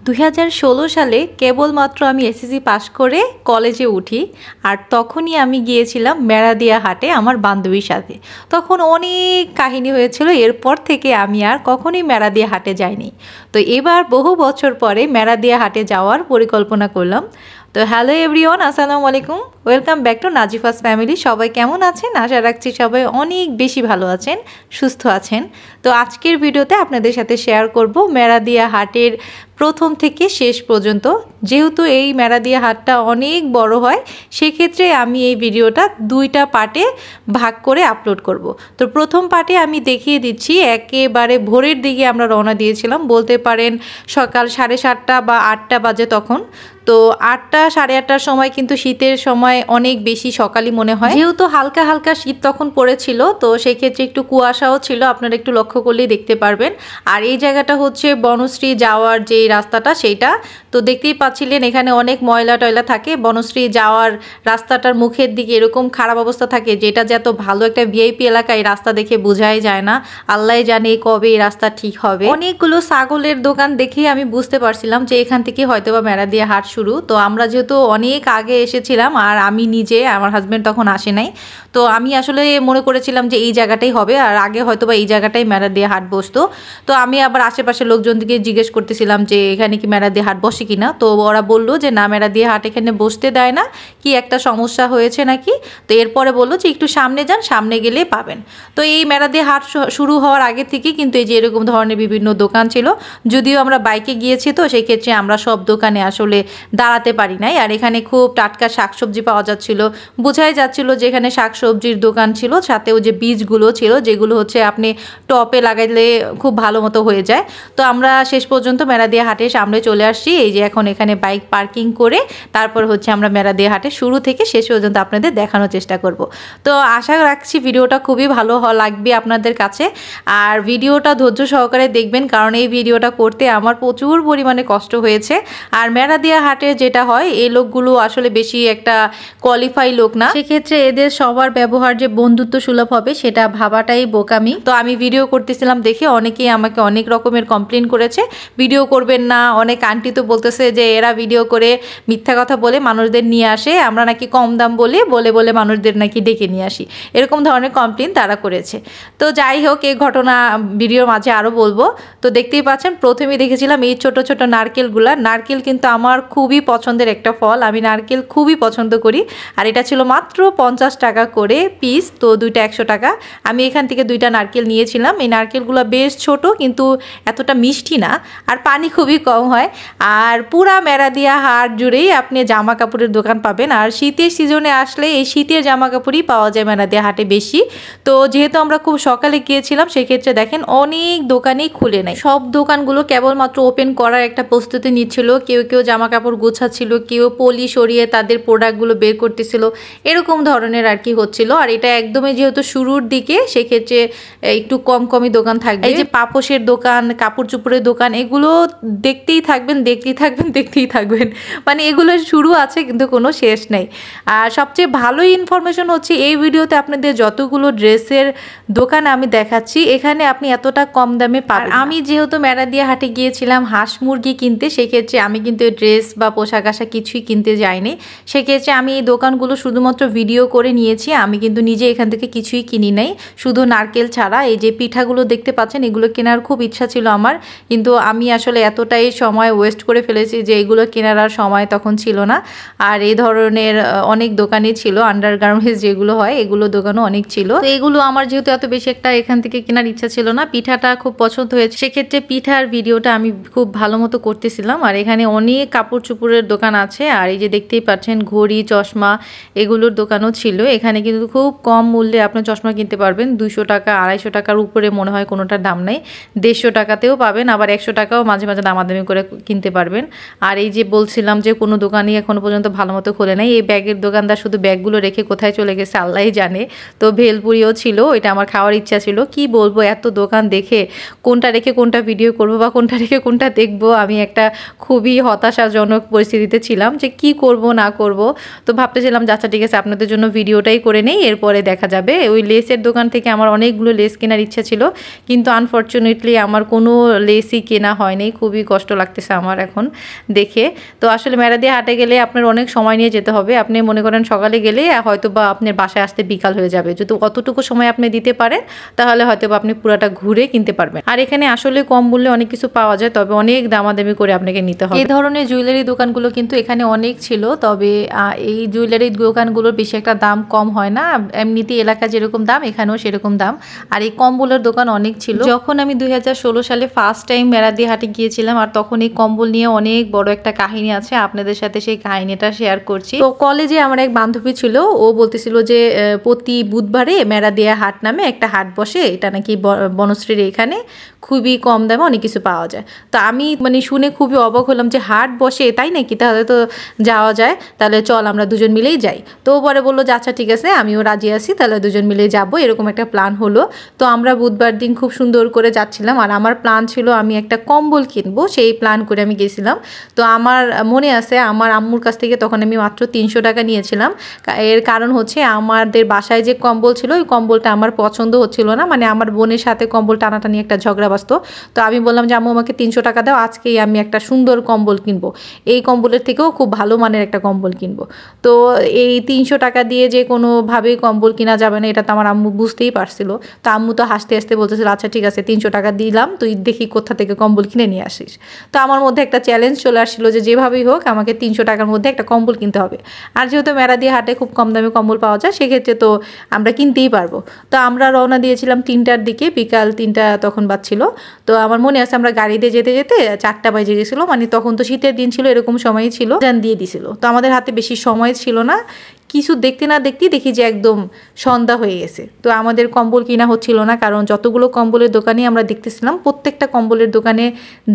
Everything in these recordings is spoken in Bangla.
2016 সালে কেবলমাত্র আমি এসএসসি পাস করে কলেজে উঠি আর তখনই আমি গিয়েছিলাম মেরাদিয়া হাটে আমার বান্ধবীর সাথে। তখন অনেক কাহিনী হয়েছিল, এরপর থেকে আমি আর কখনোই মেরাদিয়া হাটে যাইনি। তো এবার বহু বছর পরে মেরাদিয়া হাটে যাওয়ার পরিকল্পনা করলাম। তো হ্যালো এভরিওয়ান, আসসালামু আলাইকুম, ওয়েলকাম ব্যাক টু নাজিফাস ফ্যামিলি। সবাই কেমন আছেন? আশা রাখছি সবাই অনেক বেশি ভালো আছেন, সুস্থ আছেন। তো আজকের ভিডিওতে আপনাদের সাথে শেয়ার করব মেরাদিয়া হাটের প্রথম থেকে শেষ পর্যন্ত। যেহেতু এই মেরাদিয়া হাটটা অনেক বড় হয়, সেক্ষেত্রে আমি এই ভিডিওটা দুইটা পার্টে ভাগ করে আপলোড করব। তো প্রথম পার্টে আমি দেখিয়ে দিচ্ছি একেবারে ভোরের দিকে আমরা রওনা দিয়েছিলাম, বলতে পারেন সকাল 7:30 বা 8টা বাজে তখন। তো 8টা সাড়ে 8টার সময় কিন্তু শীতের সময় অনেক বেশি সকালই মনে হয়, যেহেতু হালকা হালকা শীত তখন পড়েছিল, তো সেক্ষেত্রে একটু কুয়াশাও ছিল, আপনারা একটু লক্ষ্য করলেই দেখতে পারবেন। আর এই জায়গাটা হচ্ছে বনশ্রী যাওয়ার যে রাস্তাটা, সেইটা তো দেখতেই পাচ্ছিলেন এখানে অনেক ময়লা টয়লা থাকে। বনশ্রী যাওয়ার রাস্তাটার মুখের দিকে এরকম খারাপ অবস্থা থাকে, যেটা যে এত ভালো একটা ভিআইপি এলাকা এই রাস্তা দেখে বোঝাই যায় না। আল্লাহ জানে কবে এই রাস্তা ঠিক হবে। অনেকগুলো ছাগলের দোকান দেখে আমি বুঝতে পারছিলাম যে এখান থেকে হয়তো বা মেরাদিয়া হাট শুরু। তো আমরা যেহেতু অনেক আগে এসেছিলাম আর আমি নিজে, আমার হাজব্যান্ড তখন আসে নাই, তো আমি আসলে মনে করেছিলাম যে এই জায়গাটাই হবে আর আগে হয়তো বা এই জায়গাটাই মেরাদিয়া হাট বসতো। তো আমি আবার আশেপাশের লোকজনকে জিজ্ঞেস করতেছিলাম যে এখানে কি মেরাদিয়া হাট বসে কিনা। তো ওরা বললো যে না, মেরাদিয়া হাট এখানে বসতে দেয় না, কি একটা সমস্যা হয়েছে নাকি। তো এরপরে বললো যে একটু সামনে যান, সামনে গেলে পাবেন। তো এই মেরাদিয়া হাট শুরু হওয়ার আগে থেকে কিন্তু এই যে এরকম ধরনের বিভিন্ন দোকান ছিল। যদিও আমরা বাইকে গিয়েছি, তো সেই ক্ষেত্রে আমরা সব দোকানে আসলে দাঁড়াতে পারি নাই। আর এখানে খুব টাটকা শাকসবজি পাওয়া যাচ্ছিল, বোঝাই যাচ্ছিল যে এখানে শাকসবজির দোকান ছিল, সাথেও যে বীজগুলো ছিল যেগুলো হচ্ছে আপনি টপে লাগাইলে খুব ভালো মতো হয়ে যায়। তো আমরা শেষ পর্যন্ত মেরাদিয়া হাটের সামনে চলে আসছি। এই যে এখন এখানে বাইক পার্কিং করে তারপর হচ্ছে আমরা মেরাদিয়া হাটে শুরু থেকে শেষ পর্যন্ত আপনাদের দেখানোর চেষ্টা করব। তো আশা রাখছি ভিডিওটা খুবই ভালো লাগবে আপনাদের কাছে, আর ভিডিওটা ধৈর্য সহকারে দেখবেন, কারণ এই ভিডিওটা করতে আমার প্রচুর পরিমাণে কষ্ট হয়েছে। আর মেরাদিয়া হাটে যেটা হয়, এই লোকগুলো আসলে বেশি একটা কোয়ালিফাই লোক না, সেক্ষেত্রে এদের সবার ব্যবহার যে বন্ধুত্ব সুলভ হবে সেটা ভাবাটাই বোকামি। তো আমি ভিডিও করতেছিলাম দেখে অনেকেই আমাকে অনেক রকমের কমপ্লেন করেছে, ভিডিও করবেন না। অনেক আন্টি তো বলতেছে যে এরা ভিডিও করে মিথ্যা কথা বলে মানুষদের নিয়ে আসে, আমরা নাকি কম দাম বলে বলে মানুষদের নাকি ডেকে নিয়ে আসি, এরকম ধরনের কমপ্লেন তারা করেছে। তো যাই হোক, এই ঘটনা ভিডিওর মাঝে আরও বলবো। তো দেখতেই পাচ্ছেন প্রথমেই দেখেছিলাম এই ছোট ছোট নারকেলগুলা। নারকেল কিন্তু আমার খুবই পছন্দের একটা ফল, আমি নারকেল খুবই পছন্দ করি। আর এটা ছিল মাত্র 50 টাকা করে পিস, তো দুইটা 100 টাকা। আমি এখান থেকে দুইটা নারকেল নিয়েছিলাম। এই নারকেলগুলো বেশ ছোট, কিন্তু এতটা মিষ্টি না, আর পানি খুবই কম হয়। আর পুরা মেরাদিয়া হাট জুড়েই আপনি জামা কাপড়ের দোকান পাবেন, আর শীতের সিজনে আসলে এই শীতের জামা কাপড়ই পাওয়া যায় মেরাদিয়া হাটে বেশি। তো যেহেতু আমরা খুব সকালে গিয়েছিলাম, সেক্ষেত্রে দেখেন অনেক দোকানই খুলে নেয়, সব দোকানগুলো কেবলমাত্র ওপেন করার একটা প্রস্তুতি নিচ্ছিল। কেউ কেউ জামা কাপড় গোছাচ্ছিল, কেউ পলি সরিয়ে তাদের প্রোডাক্টগুলো বের করতেছিল, এরকম ধরনের আর কি হচ্ছিল। আর এটা একদমই যেহেতু শুরুর দিকে, সেক্ষেত্রে একটু কমই দোকান থাকবে। এই যে পাপোশের দোকান, কাপড় চোপড়ের দোকান, এগুলো দেখতেই থাকবেন, মানে এগুলো শুরু আছে কিন্তু কোনো শেষ নেই। আর সবচেয়ে ভালো ইনফরমেশন হচ্ছে এই ভিডিওতে আপনাদের যতগুলো ড্রেসের দোকান আমি দেখাচ্ছি, এখানে আপনি এতটা কম দামে পাবেন। আমি যেহেতু মেরাদিয়া হাটে গিয়েছিলাম হাঁস মুরগি কিনতে, সেক্ষেত্রে আমি কিন্তু ড্রেস বা পোশাক আশাক কিছুই কিনতে যাইনি। সেক্ষেত্রে আমি এই দোকানগুলো শুধুমাত্র ভিডিও করে নিয়েছি, আমি কিন্তু নিজে এখান থেকে কিছুই কিনি নাই, শুধু নারকেল ছাড়া। এই যে পিঠাগুলো দেখতে পাচ্ছেন, এগুলো কেনার খুব ইচ্ছা ছিল আমার, কিন্তু আমি আসলে এতটাই সময় ওয়েস্ট করে ফেলেছি যে এগুলো কেনার আর সময় তখন ছিল না। আর এই ধরনের অনেক দোকানই ছিল, আন্ডারগার্মেন্টস যেগুলো হয়, এগুলো দোকানও অনেক ছিল। তো এগুলো আমার যেহেতু এত বেশি একটা এখান থেকে কেনার ইচ্ছা ছিল না, পিঠাটা খুব পছন্দ হয়েছে, সেক্ষেত্রে পিঠার ভিডিওটা আমি খুব ভালো মতো করতেছিলাম। আর এখানে অনেক কাপড় চোপড়ের দোকান আছে, আর এই যে দেখতেই পাচ্ছেন ঘড়ি, চশমা, এগুলোর দোকানও ছিল। এখানে কিন্তু খুব কম মূল্যে আপনি চশমা কিনতে পারবেন, 200 টাকা 250 টাকার উপরে মনে হয় কোনোটার দাম নেই, 150 টাকাতেও পাবেন, আবার 100 টাকাও মাঝে মাঝে দামাদামি করে কিনতে পারবেন। আর এই যে বলছিলাম যে কোনো দোকানই এখনো পর্যন্ত ভালো মতো খোলে নাই, এই ব্যাগের দোকানদার শুধু ব্যাগগুলো রেখে কোথায় চলে গেছে আল্লাহই জানে। তো ভেলপুরিও ছিল, এটা আমার খাওয়ার ইচ্ছা ছিল। কি বলবো, এত দোকান দেখে কোনটা রেখে কোনটা ভিডিও করব বা কোনটা রেখে কোনটা দেখবো, আমি একটা খুবই হতাশাজনক পরিস্থিতিতে ছিলাম যে কি করব না করব। তো ভাবতেছিলাম আচ্ছা ঠিক আছে আপনাদের জন্য ভিডিওটাই করে করে নেই, এরপরে দেখা যাবে। ওই লেসের দোকান থেকে আমার অনেকগুলো লেস কেনার ইচ্ছা ছিল, কিন্তু আনফর্চুনেটলি আমার কোনো লেসই কেনা হয়নি। খুবই কষ্ট লাগতেছে আমার এখন দেখে। তো আসলে মেরাদিয়া হাটে গেলে আপনার অনেক সময় নিয়ে যেতে হবে। আপনি মনে করেন সকালে গেলে হয়তো বা আপনার বাসায় আসতে বিকাল হয়ে যাবে। যদি অতটুকু সময় আপনি দিতে পারেন তাহলে হয়তো বা আপনি পুরাটা ঘুরে কিনতে পারবেন। আর এখানে আসলে কম মূল্যে অনেক কিছু পাওয়া যায়, তবে অনেক দামাদামি করে আপনাকে নিতে হবে। এই ধরনের জুয়েলারি দোকানগুলো কিন্তু এখানে অনেক ছিল, তবে এই জুয়েলারি দোকানগুলোর বেশি একটা দাম কম হয় না। এমনিতে এলাকা যেরকম দাম এখানেও সেরকম দাম। আর এই কম্বলের দোকান অনেক ছিল। যখন আমি 2016 সালে ফার্স্ট টাইম মেরাদিয়া হাটে গিয়েছিলাম, আর তখন এই কম্বল নিয়ে অনেক বড় একটা কাহিনী আছে, আপনাদের সাথে সেই কাহিনীটা শেয়ার করছি। তো কলেজে আমার এক বান্ধবী ছিল, ও বলতেছিল যে প্রতি বুধবারে মেরাদিয়া হাট নামে একটা হাট বসে, এটা নাকি বনশ্রীর এখানে খুবই কম দামে অনেক কিছু পাওয়া যায়। তো আমি মানে শুনে খুবই অবাক হলাম যে হাট বসে, তাই নাকি, তাহলে তো যাওয়া যায়, তাহলে চল আমরা দুজন মিলেই যাই। তো পরে বললো যে আচ্ছা ঠিক আছে, আমিও রাজি আছি, তাহলে দুজন মিলে যাবো, এরকম একটা প্ল্যান হলো। তো আমরা বুধবার দিন খুব সুন্দর করে যাচ্ছিলাম, আর আমার প্ল্যান ছিল আমি একটা কম্বল কিনবো, সেই প্ল্যান করে আমি গেছিলাম। তো আমার মনে আছে আমার আম্মুর কাছ থেকে তখন আমি মাত্র 300 টাকা নিয়েছিলাম। এর কারণ হচ্ছে আমাদের বাসায় যে কম্বল ছিল ওই কম্বলটা আমার পছন্দ হচ্ছিল না, মানে আমার বোনের সাথে কম্বল টানাটানি একটা ঝগড়া বাসতো। তো আমি বললাম যে আম্মু আমাকে 300 টাকা দাও, আজকেই আমি একটা সুন্দর কম্বল কিনবো, এই কম্বলের থেকেও খুব ভালো মানের একটা কম্বল কিনবো। তো এই 300 টাকা দিয়ে যে কোনোভাবেই কম্বল কিনা যাবে না, এটা তো আমার আম্মু বুঝতেই পারছিল। তো আম্মু তো হাসতে হাসতে বলতেছিল আচ্ছা ঠিক আছে 300 টাকা দিলাম, তুই দেখি কোথা থেকে কম্বল কিনে নিয়ে আসিস। তো আমার মধ্যে একটা চ্যালেঞ্জ চলে আসছিলো যে যেভাবেই হোক আমাকে 300 টাকার মধ্যে একটা কম্বল কিনতে হবে। আর যেহেতু মেরাদিয়া হাটে খুব কম দামে কম্বল পাওয়া যায়, সেক্ষেত্রে তো আমরা কিনতেই পারবো। তো আমরা রওনা দিয়েছিলাম 3টার দিকে, বিকাল 3টা তখন বাজছিল। তো আমার মনে আছে আমরা গাড়িতে যেতে যেতে 4টা বাজে গেছিলো, মানে তখন তো শীতের দিন ছিল, এরকম সময়ই ছিল, জান দিয়ে দিছিল। তো আমাদের হাতে বেশি সময় ছিল না, কিছু দেখতে না দেখতেই দেখি যে একদম সন্ধ্যা হয়ে গেছে। তো আমাদের কম্বল কিনা হচ্ছিল না, কারণ যতগুলো কম্বলের দোকানে আমরা দেখতেছিলাম প্রত্যেকটা কম্বলের দোকানে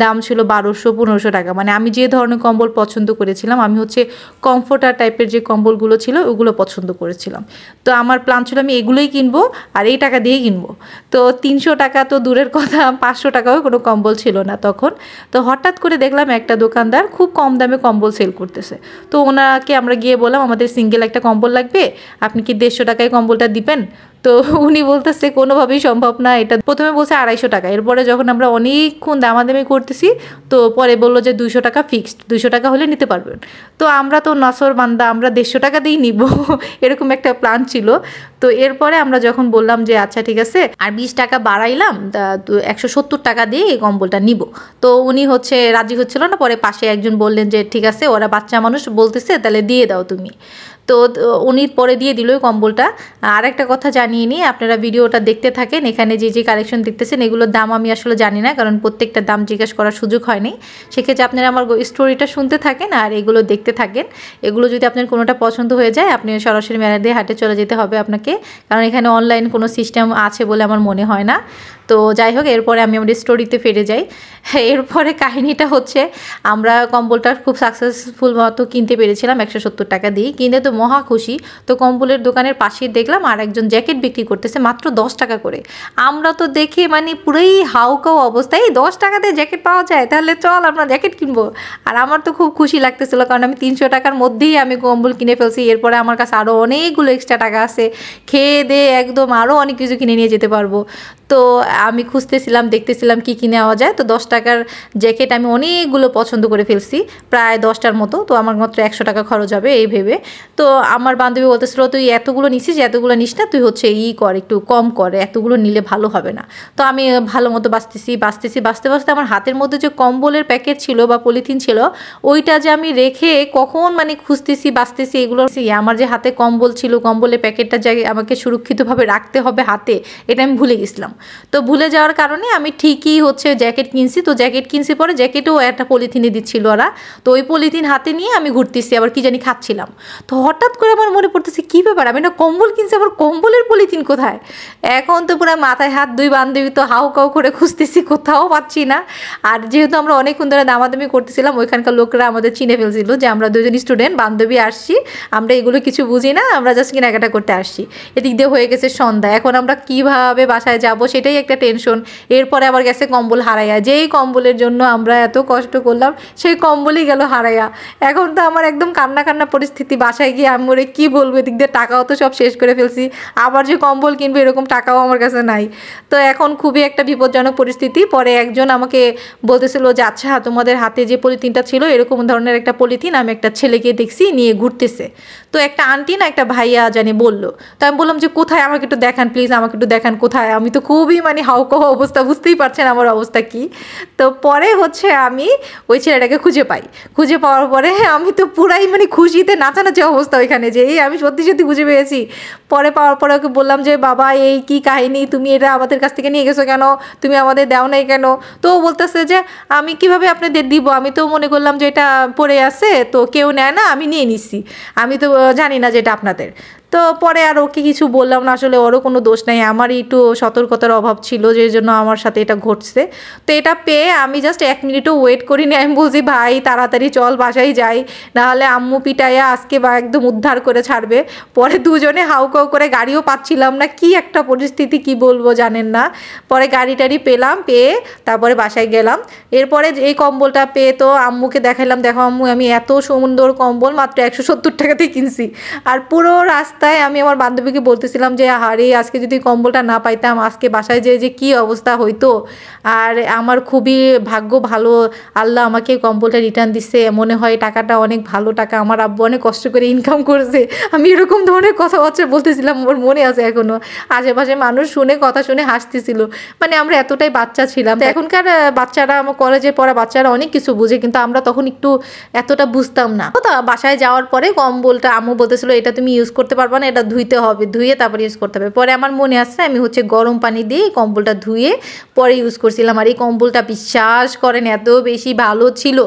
দাম ছিল 1200-1500 টাকা। মানে আমি যে ধরনের কম্বল পছন্দ করেছিলাম, আমি হচ্ছে কমফোর্টার টাইপের যে কম্বলগুলো ছিল ওগুলো পছন্দ করেছিলাম। তো আমার প্ল্যান ছিল আমি এগুলোই কিনবো আর এই টাকা দিয়েই কিনবো। তো 300 টাকা তো দূরের কথা, 500 টাকাও কোনো কম্বল ছিল না তখন। তো হঠাৎ করে দেখলাম একটা দোকানদার খুব কম দামে কম্বল সেল করতেছে। তো ওনাকে আমরা গিয়ে বললাম আমাদের সিঙ্গেল একটা কম্বল লাগবে, আপনি কি 150 টাকায় কম্বলটা দিবেন? তো উনি বলতেছে কোনোভাবেই সম্ভব না, এটা প্রথমে বলছে 250 টাকা। এরপরে যখন আমরা অনেকক্ষণ দামাদামি করতেছি, তো পরে বললো যে 200 টাকা ফিক্সড, 200 টাকা হলে নিতে পারবেন। তো আমরা তো নসর বান্দা, আমরা 150 টাকা দিয়েই নিব, এরকম একটা প্ল্যান ছিল। তো এরপরে আমরা যখন বললাম যে আচ্ছা ঠিক আছে, আর 20 টাকা বাড়াইলাম, 170 টাকা দিয়ে এই কম্বলটা নিব। তো উনি হচ্ছে রাজি হচ্ছিল না। পরে পাশে একজন বললেন যে ঠিক আছে, ওরা বাচ্চা মানুষ বলতেছে, তাহলে দিয়ে দাও তুমি। তো উনি পরে দিয়ে দিল কম্বলটা। আর একটা কথা জানিয়ে নিই, আপনারা ভিডিওটা দেখতে থাকেন, এখানে যে যে কালেকশন দেখতেছেন এগুলোর দাম আমি আসলে জানি না, কারণ প্রত্যেকটা দাম জিজ্ঞাসা করার সুযোগ হয়নি। সেক্ষেত্রে আপনারা আমার স্টোরিটা শুনতে থাকেন আর এগুলো দেখতে থাকেন। এগুলো যদি আপনার কোনোটা পছন্দ হয়ে যায়, আপনি সরাসরি মেরাদিয়া হাটে চলে যেতে হবে আপনাকে, কারণ এখানে অনলাইন কোনো সিস্টেম আছে বলে আমার মনে হয় না। তো যাই হোক, এরপরে আমি আমাদের স্টোরিতে ফিরে যাই। এরপরে কাহিনীটা হচ্ছে আমরা কম্বলটা খুব সাকসেসফুল মতো কিনতে পেরেছিলাম 170 টাকা দিয়ে, কিনে তো মহা খুশি। তো কম্বলের দোকানের পাশে দেখলাম আর একজন জ্যাকেট বিক্রি করতেছে মাত্র 10 টাকা করে। আমরা তো দেখে মানে পুরোই হাউকাও অবস্থায়, 10 টাকাতে জ্যাকেট পাওয়া যায়, তাহলে চল আমরা জ্যাকেট কিনবো। আর আমার তো খুব খুশি লাগতেছিল, কারণ আমি 300 টাকার মধ্যেই আমি কম্বল কিনে ফেলছি। এরপরে আমার কাছে আরও অনেকগুলো এক্সট্রা টাকা আছে, খেয়ে দিয়ে একদম আরও অনেক কিছু কিনে নিয়ে যেতে পারবো। তো আমি খুঁজতেছিলাম, দেখতেছিলাম কি কিনে নেওয়া যায়। তো 10 টাকার জ্যাকেট আমি অনেকগুলো পছন্দ করে ফেলছি, প্রায় 10টার মতো। তো আমার মাত্র 100 টাকা খরচ হবে এই ভেবে। তো আমার বান্ধবী বলতেছিল তুই এতগুলো নিছিস, এতগুলো নিস না, তুই হচ্ছে কর, একটু কম কর, এতগুলো নিলে ভালো হবে না। তো আমি ভালো মতো বাঁচতে বাঁচতে আমার হাতের মধ্যে যে কম্বলের প্যাকেট ছিল বা পলিথিন ছিল, ওইটা যে আমি রেখে কখন মানে খুঁজতেছি বাঁচতেছি, এগুলো আমার যে হাতে কম্বল ছিল, কম্বলের প্যাকেটটা যে আমাকে সুরক্ষিতভাবে রাখতে হবে হাতে, এটা আমি ভুলে গেছিলাম। তো ভুলে যাওয়ার কারণে আমি ঠিকই হচ্ছে জ্যাকেট কিনছি। তো জ্যাকেট কিনছি, পরে জ্যাকেটেও একটা পলিথিনে দিচ্ছিল ওরা। তো ওই পলিথিন হাতে নিয়ে আমি ঘুরতেছি, আবার কি জানি খাচ্ছিলাম। তো হঠাৎ করে আমার মনে পড়তেছে কী ব্যাপার, আমি না কম্বল কিনছি, আবার কম্বলের পলিথিন কোথায়? এখন তো পুরো মাথায় হাত, দুই বান্ধবী তো হাউ কাউ করে খুঁজতেছি, কোথাও পাচ্ছি না। আর যেহেতু আমরা অনেকক্ষণ ধরে দামাদামি করতেছিলাম, ওইখানকার লোকরা আমাদের চিনে ফেলছিল যে আমরা দুজন স্টুডেন্ট বান্ধবী আসছি, আমরা এগুলো কিছু বুঝি না, আমরা জাস্ট কেনাকাটা করতে আসছি। এদিক দিয়ে হয়ে গেছে সন্ধ্যা, এখন আমরা কীভাবে বাসায় যাব সেটাই একটা টেনশন। এরপরে আবার গেছে কম্বল হারাইয়া, যেই কম্বলের জন্য আমরা এত কষ্ট করলাম সেই কম্বলই গেল হারাইয়া। এখন তো আমার একদম কান্না কান্না পরিস্থিতি, বাসায় গিয়ে আম্মুরে কি বলবো, এদিক দিয়ে টাকাও তো সব শেষ করে ফেলছি, আবার যে কম্বল কিনবো এরকম টাকাও আমার কাছে নাই। তো এখন খুবই একটা বিপজ্জনক পরিস্থিতি। পরে একজন আমাকে বলতেছিল যে আচ্ছা তোমাদের হাতে যে পলিথিনটা ছিল এরকম ধরনের একটা পলিথিন আমি একটা ছেলেকে দেখছি নিয়ে ঘুরতেছে। তো একটা আন্টি না একটা ভাইয়া জানি বললো। তো আমি বললাম যে কোথায়, আমাকে একটু দেখান প্লিজ, আমাকে একটু দেখান কোথায়। আমি তো খুবই মানে হাউকাওয়া অবস্থা, বুঝতেই পারছেন আমার অবস্থা কি। তো পরে হচ্ছে আমি ওই ছেলেটাকে খুঁজে পাই। খুঁজে পাওয়ার পরে আমি তো পুরাই মানে খুশিতে নাচানাচি অবস্থা ওইখানে, যে এই আমি সত্যি সত্যি খুঁজে পেয়েছি। পরে পাওয়ার পরে ওকে বললাম যে বাবা এই কি কাহিনী, তুমি এটা আমাদের কাছ থেকে নিয়ে গেছো কেন, তুমি আমাদের দাও নাই কেন। তো ও বলতেছে যে আমি কিভাবে আপনাদের দিব, আমি তো মনে করলাম যে এটা পড়ে আছে তো কেউ নেয় না, আমি নিয়ে নিচ্ছি, আমি তো জানি না যে এটা আপনাদের। তো পরে আর ওকে কিছু বললাম না, আসলে ওরও কোনো দোষ নাই, আমারই একটু সতর্কতার অভাব ছিল যে জন্য আমার সাথে এটা ঘটছে। তো এটা পেয়ে আমি জাস্ট 1 মিনিটও ওয়েট করিনি, আমি বলছি ভাই তাড়াতাড়ি চল বাসায় যাই, নাহলে আম্মু পিটাইয়া আজকে বা একদম উদ্ধার করে ছাড়বে। পরে দুজনে হাউকাউ করে, গাড়িও পাচ্ছিলাম না, কি একটা পরিস্থিতি কি বলবো জানেন না। পরে গাড়ি টাড়ি পেলাম, পেয়ে তারপরে বাসায় গেলাম। এরপরে এই কম্বলটা পেয়ে তো আম্মুকে দেখাইলাম, দেখো আম্মু আমি এত সুন্দর কম্বল মাত্র 170 টাকাতেই কিনছি। আর পুরো রাস্তায় আমি আমার বান্ধবীকে বলতেছিলাম যে আরে আজকে যদি কম্বলটা না পাইতাম আজকে বাসায় যেয়ে যে কি অবস্থা হইতো। আর আমার খুবই ভাগ্য ভালো, আল্লাহ আমাকে কম্বলটা রিটার্ন দিচ্ছে, মনে হয় টাকাটা অনেক ভালো টাকা, আমার আব্বু অনেক কষ্ট করে ইনকাম করেছে। আমি এরকম ধরনের কথাবার্তা বলতেছিলাম, আমার মনে আছে এখনো। আশেপাশে মানুষ শুনে কথা শুনে হাসতেছিল, মানে আমরা এতটাই বাচ্চা ছিলাম। এখনকার বাচ্চারা, আমার কলেজে পড়া বাচ্চারা অনেক কিছু বুঝে, কিন্তু আমরা তখন একটু এতটা বুঝতাম না। তো বাসায় যাওয়ার পরে কম্বলটা আম্মু বলতেছিল এটা তুমি ইউজ করতে পারবে না, এটা ধুইতে হবে, ধুয়ে তারপরে ইউজ করতে হবে। পরে আমার মনে আসছে আমি হচ্ছে গরম পানি দিয়ে কম্বলটা ধুয়ে পরে ইউজ করছিলাম। আর এই কম্বলটা বিশ্বাস করেন এত বেশি ভালো ছিল,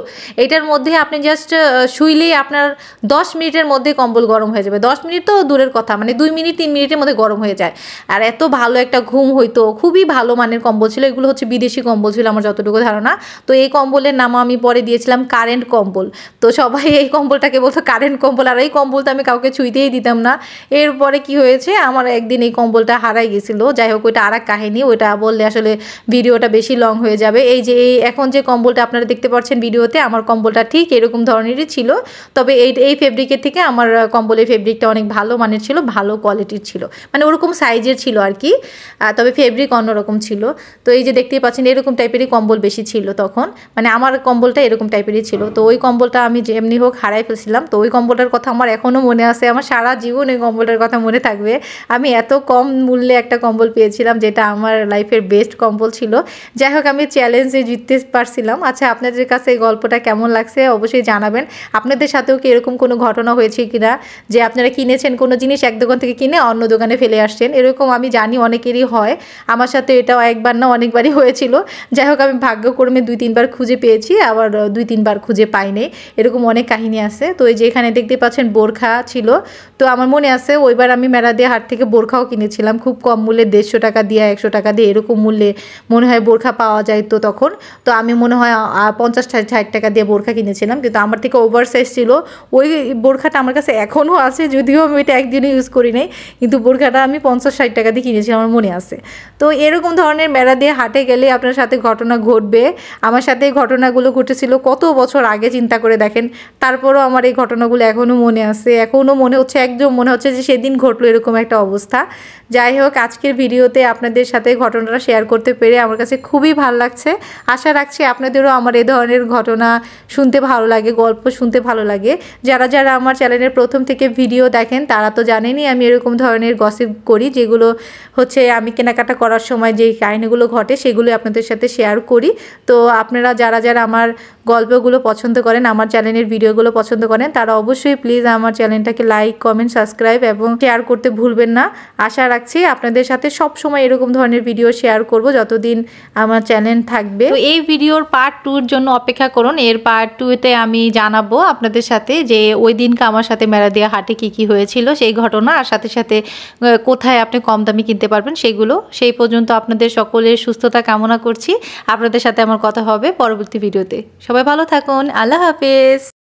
এটার মধ্যে আপনি জাস্ট শুইলেই আপনার 10 মিনিটের মধ্যে কম্বল গরম হয়ে যাবে। 10 মিনিট তো দূরের কথা, মানে 2 মিনিট 3 মিনিটের মধ্যে গরম হয়ে যায়। আর এত ভালো একটা ঘুম হইতো, খুবই ভালো মানের কম্বল ছিল। এগুলো হচ্ছে বিদেশি কম্বল ছিল আমার যতটুকু ধারণা। তো এই কম্বলের নাম আমি পরে দিয়েছিলাম কারেন্ট কম্বল। তো সবাই এই কম্বলটাকে বলতো কারেন্ট কম্বল, আর এই কম্বলটা আমি কাউকে ছুঁইতেই দিতাম না। এরপরে কি হয়েছে, আমার একদিন এই কম্বলটা হারাই গেছিল। যাই হোক ওইটা আর এক কাহিনী, ওইটা বললে আসলে ভিডিওটা বেশি লং হয়ে যাবে। এই যে এখন যে কম্বলটা আপনারা দেখতে পাচ্ছেন ভিডিওতে, আমার কম্বলটা ঠিক এরকম ধরনেরই ছিল, তবে এই ফেব্রিকের থেকে আমার কম্বলের ফেব্রিকটা অনেক ভালো মানের ছিল, ভালো কোয়ালিটির ছিল, মানে ওরকম সাইজের ছিল আর কি, তবে ফেব্রিক অন্যরকম ছিল। তো এই যে দেখতেই পাচ্ছেন এরকম টাইপেরই কম্বল বেশি ছিল তখন, মানে আমার কম্বলটা এরকম টাইপেরই ছিল। তো ওই কম্বলটা আমি যেমনি হোক হারাই ফেলছিলাম। তো ওই কম্বলটার কথা আমার এখনও মনে আছে, আমার সারা জীবন এই কম্বলটার কথা মনে থাকবে। আমি এত কম মূল্যে একটা কম্বল পেয়েছিলাম যেটা আমার লাইফের বেস্ট কম্বল ছিল। যাই হোক আমি চ্যালেঞ্জে জিততে পারছিলাম। আচ্ছা আপনাদের কাছে এই গল্পটা কেমন লাগছে অবশ্যই জানাবেন। আপনাদের সাথেও কি এরকম কোনো ঘটনা হয়েছে কিনা, যে আপনারা কিনেছেন কোনো জিনিস এক দোকান থেকে কিনে অন্য দোকানে ফেলে আসছেন, এরকম আমি জানি অনেকেরই হয়। আমার সাথে এটাও একবার না অনেকবারই হয়েছিল। যাই হোক আমি ভাগ্যক্রমে 2-3 বার খুঁজে পেয়েছি, আবার 2-3 বার খুঁজে পাইনি, এরকম অনেক কাহিনী আছে। তো এই যে এখানে দেখতে পাচ্ছেন বোরখা ছিল। তো আমার মনে আছে ওইবার আমি মেরাদিয়া হাট থেকে বোরখাও কিনেছিলাম খুব কম মূল্যে, 150 টাকা দিয়ে 100 টাকা দিয়ে এরকম মূল্যে মনে হয় বোরখা পাওয়া যায় তো তখন। তো আমি মনে হয় 50-60 টাকা দিয়ে বোরখা কিনেছিলাম, কিন্তু আমার থেকে ওভার সাইজ ছিল। ওই বোরখাটা আমার কাছে এখনও আছে, যদিও আমি এটা একদিনও ইউজ করি নাই, কিন্তু বোরখাটা আমি 50-60 টাকা দিয়ে কিনেছিলাম, আমার মনে আছে। তো এরকম ধরনের মেরাদিয়া হাটে গেলে আপনার সাথে ঘটনা ঘটবে। আমার সাথে এই ঘটনাগুলো ঘটেছিল কত বছর আগে, চিন্তা করে দেখেন। তারপরও আমার এই ঘটনাগুলো এখনও মনে আছে, এখনও মনে হচ্ছে, একদম মনে হচ্ছে যে সেদিন ঘটলো এরকম একটা অবস্থা। যাই হোক আজকের ভিডিওতে আপনাদের সাথে ঘটনাটা শেয়ার করতে পেরে আমার কাছে খুবই ভালো লাগছে। আশা রাখছি আপনাদেরও আমার এই ধরনের ঘটনা শুনতে ভালো লাগে, গল্প শুনতে ভালো লাগে। যারা যারা আমার চ্যানেলের প্রথম থেকে ভিডিও দেখেন তারা তো জানেনই আমি এরকম ধরনের গসিপ করি, যেগুলো হচ্ছে আমি কেনাকাটা করার সময় যেই কাহিনীগুলো ঘটে সেগুলো আপনাদের সাথে শেয়ার করি। তো আপনারা যারা যারা আমার গল্পগুলো পছন্দ করেন, আমার চ্যানেলের ভিডিওগুলো পছন্দ করেন, তারা অবশ্যই প্লিজ আমার চ্যানেলটাকে লাইক, কমেন্ট, সাবস্ক্রাইব এবং শেয়ার করতে ভুলবেন না। আশা রাখছি আপনাদের সাথে সব সময় এরকম ধরনের ভিডিও শেয়ার করব যতদিন আমার চ্যানেল থাকবে। তো এই ভিডিওর পার্ট 2 এর জন্য অপেক্ষা করুন। এর পার্ট 2-তে আমি জানাবো আপনাদের সাথে যে ওই দিনকে আমার সাথে মেরাদিয়া হাটে কি হয়েছিল সেই ঘটনা, আর সাথে সাথে কোথায় আপনি কম দামে কিনতে পারবেন সেগুলো। সেই পর্যন্ত আপনাদের সকলের সুস্থতা কামনা করছি। আপনাদের সাথে আমার কথা হবে পরবর্তী ভিডিওতে। সবাই ভালো থাকুন, আল্লাহ হাফেজ।